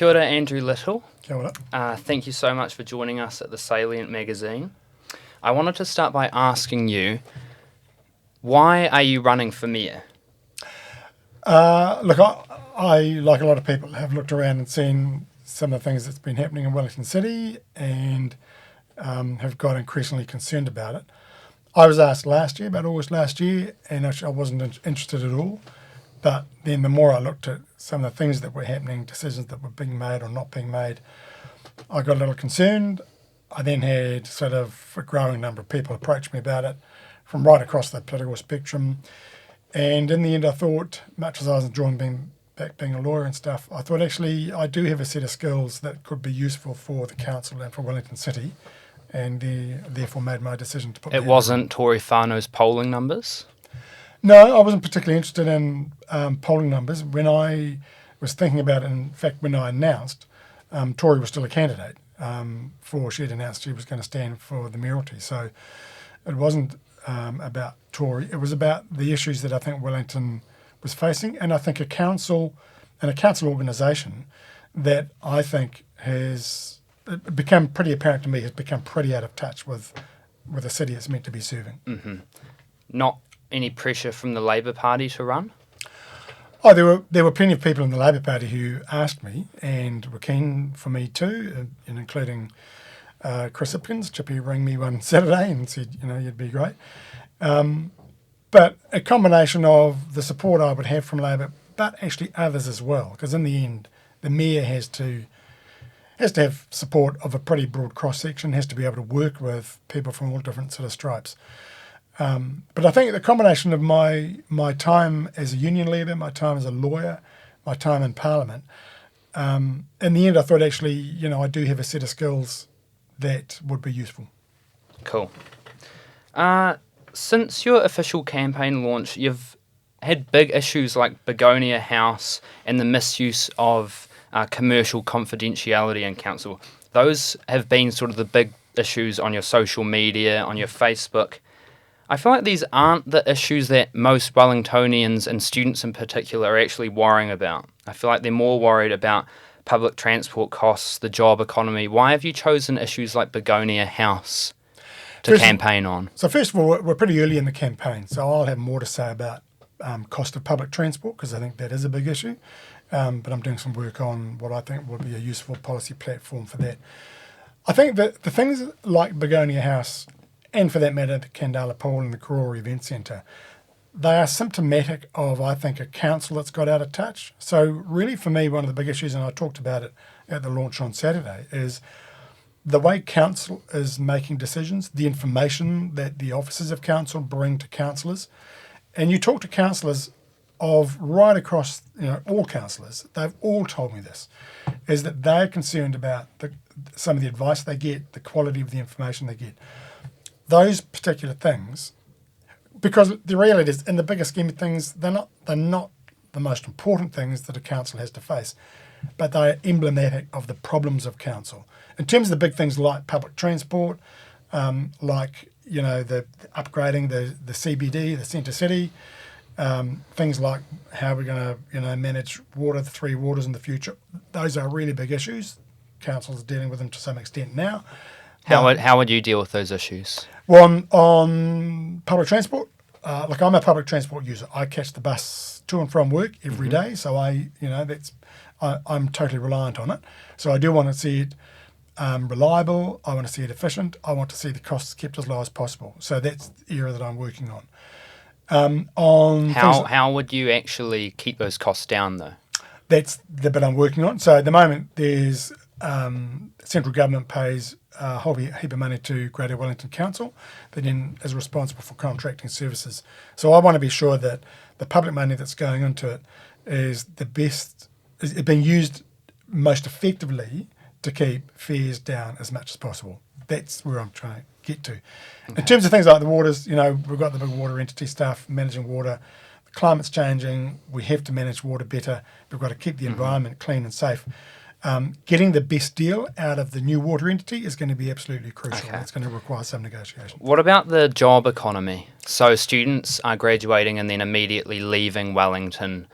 Kia ora, Andrew Little. Kia ora. Thank you so much for joining us at the Salient magazine. I wanted to start by asking you, why are you running for mayor? Look, I, like a lot of people, have looked around and seen some of the things that's been happening in Wellington City and have got increasingly concerned about it. I was asked about August last year, and actually I wasn't interested at all. But then the more I looked at some of the things that were happening, decisions that were being made or not being made, I got a little concerned. I then had sort of a growing number of people approach me about it from right across the political spectrum. And in the end, I thought, much as I was enjoying being a lawyer and stuff, I thought actually I do have a set of skills that could be useful for the council and for Wellington City, and therefore made my decision to put. It wasn't Tory Whanau's polling numbers? No, I wasn't particularly interested in polling numbers. When I was thinking about it, in fact, when I announced, Tory was still a candidate. She had announced she was going to stand for the mayoralty. So it wasn't about Tory. It was about the issues that I think Wellington was facing, and I think a council and a council organisation that I think has become pretty apparent to me has become pretty out of touch with the city it's meant to be serving. Mm-hmm. Not any pressure from the Labour Party to run? Oh, there were plenty of people in the Labour Party who asked me and were keen for me too, and including Chris Hipkins. Chippy rang me one Saturday and said, you'd be great. But a combination of the support I would have from Labour, but actually others as well, because in the end, the mayor has to have support of a pretty broad cross-section, has to be able to work with people from all different sort of stripes. But I think the combination of my time as a union leader, my time as a lawyer, my time in Parliament, in the end I thought actually, I do have a set of skills that would be useful. Cool. Since your official campaign launch, you've had big issues like Begonia House and the misuse of commercial confidentiality in council. Those have been sort of the big issues on your social media, on your Facebook. I feel like these aren't the issues that most Wellingtonians and students in particular are actually worrying about. I feel like they're more worried about public transport costs, the job economy. Why have you chosen issues like Begonia House to campaign on? So first of all, we're pretty early in the campaign, so I'll have more to say about cost of public transport, because I think that is a big issue. But I'm doing some work on what I think would be a useful policy platform for that. I think that the things like Begonia House, and for that matter, the Candala Pool and the Karori Event Centre, they are symptomatic of, I think, a council that's got out of touch. So really for me, one of the big issues, and I talked about it at the launch on Saturday, is the way council is making decisions, the information that the officers of council bring to councillors. And you talk to councillors of right across, all councillors, they've all told me this, is that they're concerned about some of the advice they get, the quality of the information they get. Those particular things, because the reality is, in the bigger scheme of things, they're not the most important things that a council has to face, but they're emblematic of the problems of council. In terms of the big things like public transport, like the upgrading the CBD, the centre city, things like how we're going to manage water, the three waters in the future. Those are really big issues. Council's dealing with them to some extent now. How would you deal with those issues? Well, on public transport, I'm a public transport user. I catch the bus to and from work every day, so I'm totally reliant on it. So I do want to see it reliable. I want to see it efficient. I want to see the costs kept as low as possible. So that's the area that I'm working on. How would you actually keep those costs down, though? That's the bit I'm working on. So at the moment, there's central government pays a whole heap of money to Greater Wellington Council that then is responsible for contracting services. So I want to be sure that the public money that's going into it is being used most effectively to keep fares down as much as possible. That's where I'm trying to get to. Okay. In terms of things like the waters, we've got the big water entity stuff, managing water. The climate's changing. We have to manage water better. We've got to keep the environment clean and safe. Getting the best deal out of the new water entity is going to be absolutely crucial. Okay. It's going to require some negotiation. What about the job economy? So students are graduating and then immediately leaving Wellington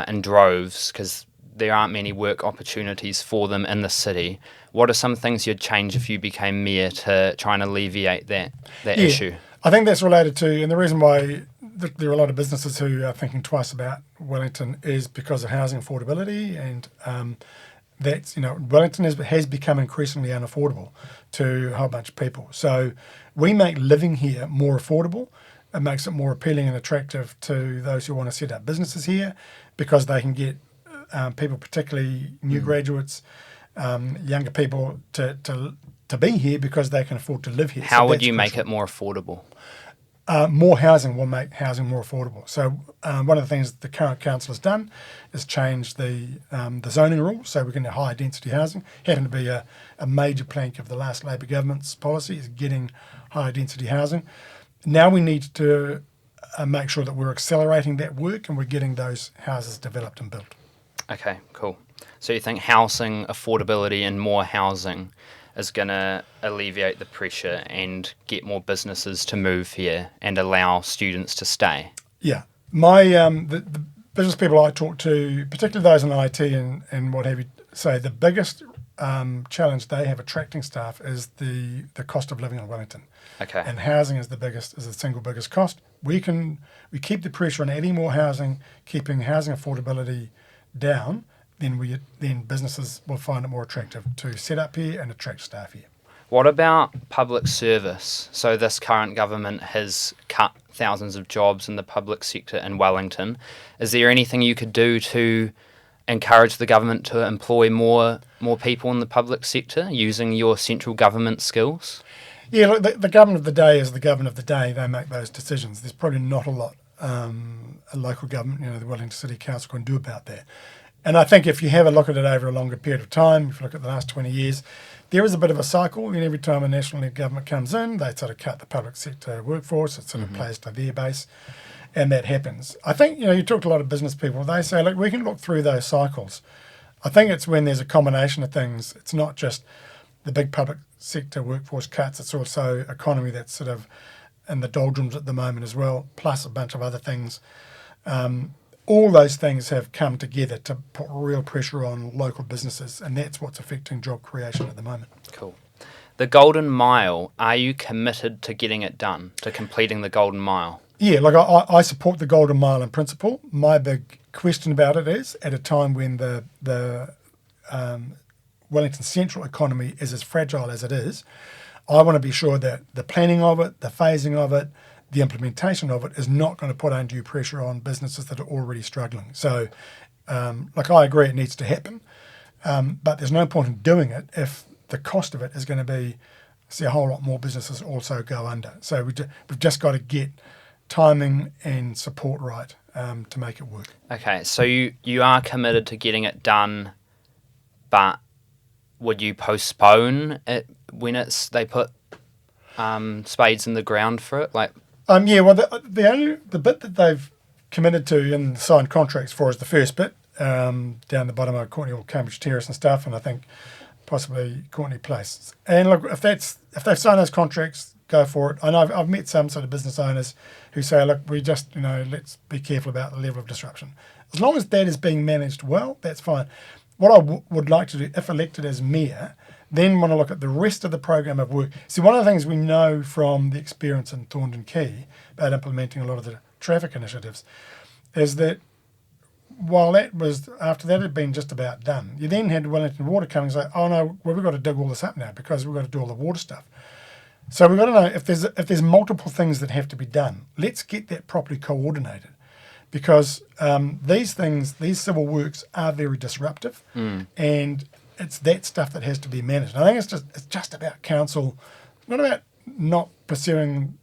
in droves because there aren't many work opportunities for them in the city. What are some things you'd change if you became mayor to try and alleviate that issue? I think that's related to, and the reason why there are a lot of businesses who are thinking twice about Wellington is because of housing affordability, and that's, Wellington has become increasingly unaffordable to a whole bunch of people. So we make living here more affordable. It makes it more appealing and attractive to those who want to set up businesses here, because they can get people, particularly new graduates, younger people, to be here because they can afford to live here. How would you make it more affordable? More housing will make housing more affordable. So one of the things the current council has done is change the zoning rules, so we can have higher density housing. Happened to be a major plank of the last Labour government's policy, is getting higher density housing. Now we need to make sure that we're accelerating that work and we're getting those houses developed and built. Okay, cool. So you think housing affordability and more housing is going to alleviate the pressure and get more businesses to move here and allow students to stay? Yeah. My the business people I talk to, particularly those in IT and what have you, say the biggest challenge they have attracting staff is the cost of living in Wellington. Okay. And housing is the single biggest cost. We keep the pressure on adding more housing, keeping housing affordability down, then businesses will find it more attractive to set up here and attract staff here. What about public service? So this current government has cut thousands of jobs in the public sector in Wellington. Is there anything you could do to encourage the government to employ more people in the public sector using your central government skills? Yeah, look, the government of the day is the government of the day. They make those decisions. There's probably not a lot a local government, the Wellington City Council, can do about that. And I think if you have a look at it over a longer period of time, if you look at the last 20 years, there is a bit of a cycle. And every time a national government comes in, they sort of cut the public sector workforce. It sort of plays to their base, and that happens. I think, you talk to a lot of business people. They say, look, we can look through those cycles. I think it's when there's a combination of things. It's not just the big public sector workforce cuts. It's also economy that's sort of in the doldrums at the moment as well, plus a bunch of other things. All those things have come together to put real pressure on local businesses, and that's what's affecting job creation at the moment. Cool. The Golden Mile, are you committed to getting it done, to completing the Golden Mile? Yeah, I support the Golden Mile in principle. My big question about it is, at a time when the Wellington Central economy is as fragile as it is, I want to be sure that the planning of it, the phasing of it, the implementation of it is not going to put undue pressure on businesses that are already struggling. So, I agree it needs to happen, but there's no point in doing it if the cost of it is going to be, see a whole lot more businesses also go under. So we've just got to get timing and support right to make it work. Okay, so you are committed to getting it done, but would you postpone it when they put spades in the ground for it? The bit that they've committed to and signed contracts for is the first bit, down the bottom of Courtney or Cambridge Terrace and stuff, and I think possibly Courtney Place. And look, if they've signed those contracts, go for it. I know I've met some sort of business owners who say, look, we just, let's be careful about the level of disruption. As long as that is being managed well, that's fine. What I would like to do, if elected as mayor, then want to look at the rest of the program of work. See, one of the things we know from the experience in Thorndon Quay about implementing a lot of the traffic initiatives is that while after that had been just about done, you then had Wellington Water coming and say, oh no, we've got to dig all this up now because we've got to do all the water stuff. So we've got to know if there's multiple things that have to be done, let's get that properly coordinated. Because these civil works are very disruptive, and it's that stuff that has to be managed. I think it's just about council, not about not pursuing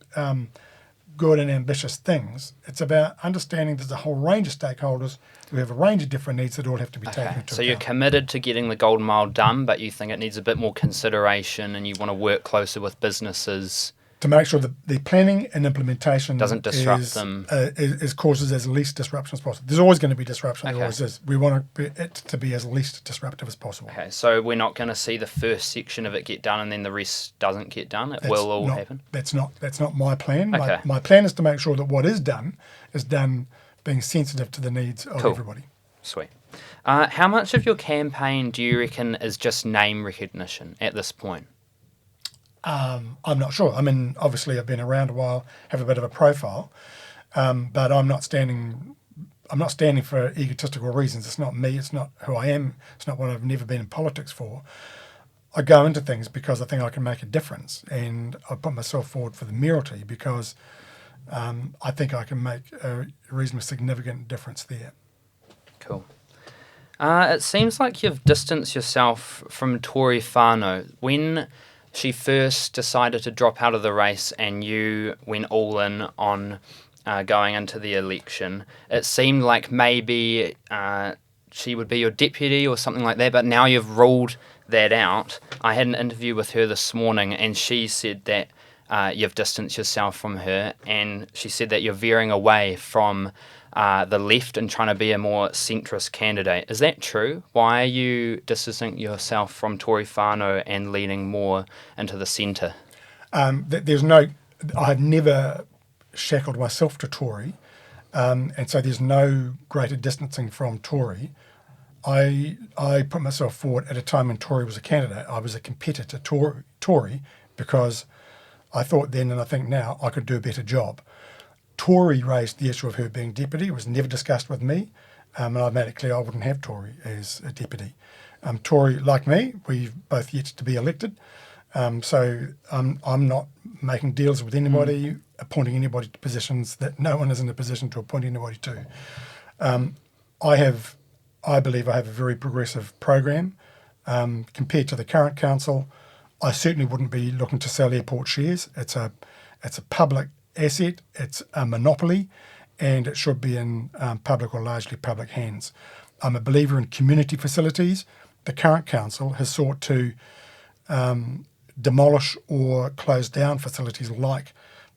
good and ambitious things. It's about understanding there's a whole range of stakeholders who have a range of different needs that all have to be taken into account. So you're committed to getting the Golden Mile done, but you think it needs a bit more consideration and you want to work closer with businesses to make sure that the planning and implementation doesn't disrupt them. Causes as least disruption as possible. There's always going to be disruption. There always is. We want it to be as least disruptive as possible. Okay, so we're not going to see the first section of it get done and then the rest doesn't get done. It will all happen. That's not my plan. Okay. My plan is to make sure that what is done being sensitive to the needs of everybody. Sweet. How much of your campaign do you reckon is just name recognition at this point? I'm not sure. I mean, obviously, I've been around a while, have a bit of a profile, but I'm not standing. I'm not standing for egotistical reasons. It's not me. It's not who I am. It's not what I've never been in politics for. I go into things because I think I can make a difference, and I put myself forward for the mayoralty because I think I can make a reasonably significant difference there. Cool. It seems like you've distanced yourself from Tory Whanau. When she first decided to drop out of the race and you went all in on going into the election, it seemed like maybe she would be your deputy or something like that, but now you've ruled that out. I had an interview with her this morning and she said that you've distanced yourself from her, and she said that you're veering away from the left and trying to be a more centrist candidate. Is that true? Why are you distancing yourself from Tory Whanau and leaning more into the centre? I've never shackled myself to Tory, and so there's no greater distancing from Tory. I put myself forward at a time when Tory was a candidate. I was a competitor to Tory because I thought then, and I think now, I could do a better job. Tory raised the issue of her being deputy. It was never discussed with me, and I made it clear I wouldn't have Tory as a deputy. Tory, like me, we've both yet to be elected, so I'm not making deals with anybody, appointing anybody to positions that no one is in a position to appoint anybody to. I believe I have a very progressive program compared to the current council. I certainly wouldn't be looking to sell airport shares. It's a public asset, it's a monopoly, and it should be in public or largely public hands. I'm a believer in community facilities. The current council has sought to demolish or close down facilities like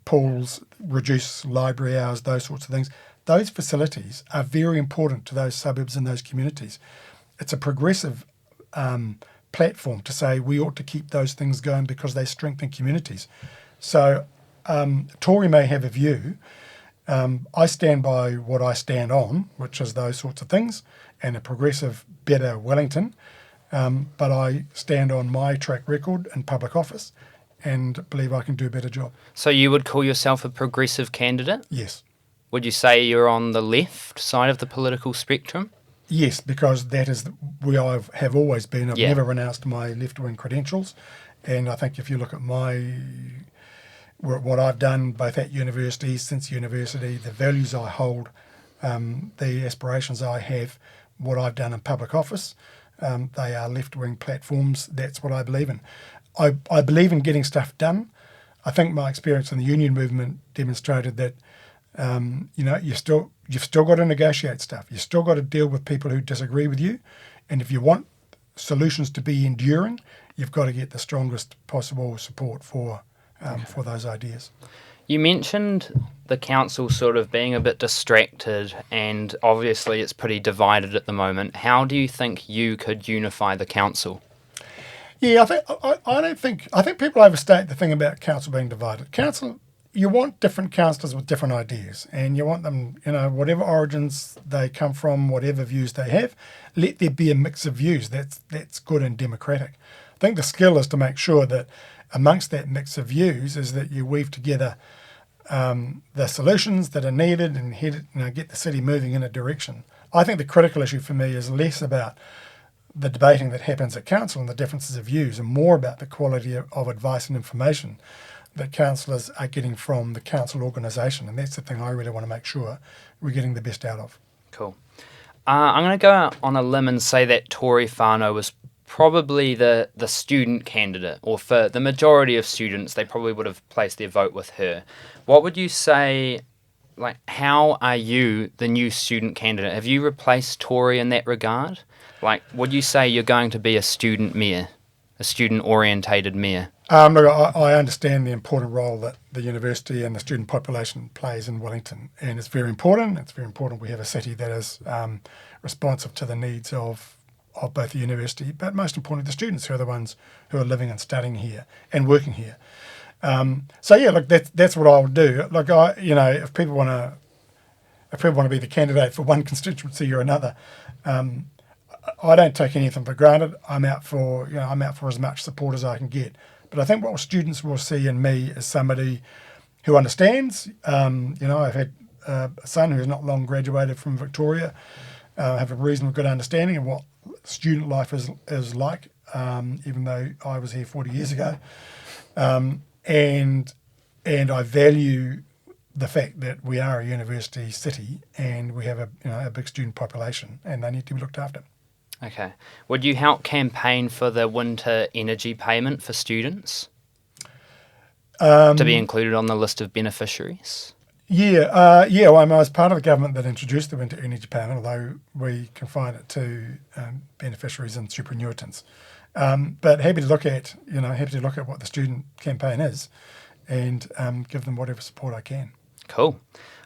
pools, reduce library hours, those sorts of things. Those facilities are very important to those suburbs and those communities. It's a progressive platform to say we ought to keep those things going because they strengthen communities. So Tory may have a view. I stand by what I stand on, which is those sorts of things, and a progressive, better Wellington. But I stand on my track record in public office and believe I can do a better job. So you would call yourself a progressive candidate? Yes. Would you say you're on the left side of the political spectrum? Yes, because that is where I have always been. I've Yeah. never renounced my left-wing credentials. And I think if you look at what I've done both at university, since university, the values I hold, the aspirations I have, what I've done in public office, they are left-wing platforms. That's what I believe in. I believe in getting stuff done. I think my experience in the union movement demonstrated that you've still got to negotiate stuff. You've still got to deal with people who disagree with you. And if you want solutions to be enduring, you've got to get the strongest possible support for those ideas. You mentioned the council sort of being a bit distracted, and obviously it's pretty divided at the moment. How do you think you could unify the council? Yeah, I think people overstate the thing about council being divided. Council, you want different councillors with different ideas, and you want them, whatever origins they come from, whatever views they have, let there be a mix of views. That's good and democratic. I think the skill is to make sure that amongst that mix of views is that you weave together the solutions that are needed and get the city moving in a direction. I think the critical issue for me is less about the debating that happens at council and the differences of views, and more about the quality of advice and information that councillors are getting from the council organisation. And that's the thing I really want to make sure we're getting the best out of. Cool. I'm going to go out on a limb and say that Tory Whanau was probably the student candidate, or for the majority of students, they probably would have placed their vote with her. What would you say, how are you the new student candidate? Have you replaced Tory in that regard? Would you say you're going to be a student mayor, a student-orientated mayor? Look, I understand the important role that the university and the student population plays in Wellington, and it's very important. It's very important we have a city that is responsive to the needs of both the university, but most importantly, the students who are the ones who are living and studying here and working here. That's what I'll do. If if we want to be the candidate for one constituency or another, I don't take anything for granted. I'm out for as much support as I can get. But I think what students will see in me is somebody who understands. I've had a son who's not long graduated from Victoria, have a reasonably good understanding of what student life is like, even though I was here 40 years ago. And I value the fact that we are a university city and we have a big student population and they need to be looked after. Okay. Would you help campaign for the winter energy payment for students to be included on the list of beneficiaries? Well, I was part of the government that introduced the winter energy payment, although we confine it to beneficiaries and superannuitants. But happy to look at what the student campaign is, and give them whatever support I can. Cool.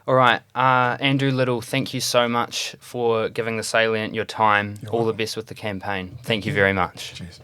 All right, Andrew Little, thank you so much for giving the Salient your time. All the best with the campaign. Thank you very much. Cheers.